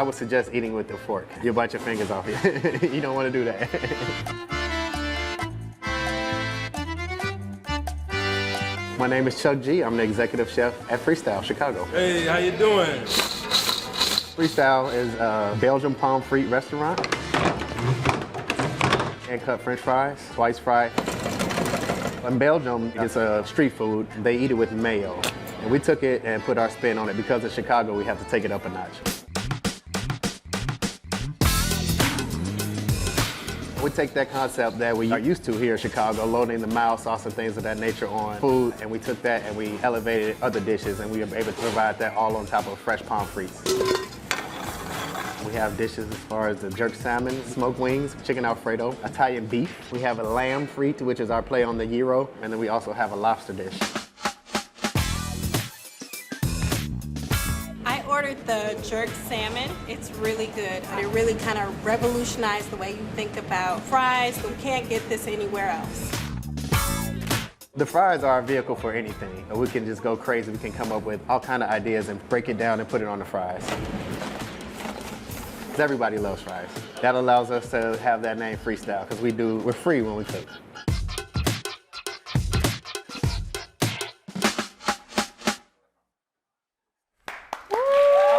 I would suggest eating with the fork. You'll bite your fingers off. You don't want to do that. My name is Chuck G. I'm the executive chef at Friistyle, Chicago. Hey, how you doing? Friistyle is a Belgian palm frite restaurant. And cut French fries, twice fried. In Belgium, it's a street food. They eat it with mayo. And we took it and put our spin on it. Because in Chicago, we have to take it up a notch. We take that concept that we are used to here in Chicago, loading the mild sauce and things of that nature on food, and we took that and we elevated other dishes, and we were able to provide that all on top of fresh pommes frites. We have dishes as far as the jerk salmon, smoked wings, chicken Alfredo, Italian beef. We have a lamb frite, which is our play on the gyro, and then we also have a lobster dish. I ordered the jerk salmon. It's really good. It really kind of revolutionized the way you think about fries. You can't get this anywhere else. The fries are our vehicle for anything. We can just go crazy. We can come up with all kinds of ideas and break it down and put it on the fries. Everybody loves fries. That allows us to have that name Friistyle because we're free when we cook.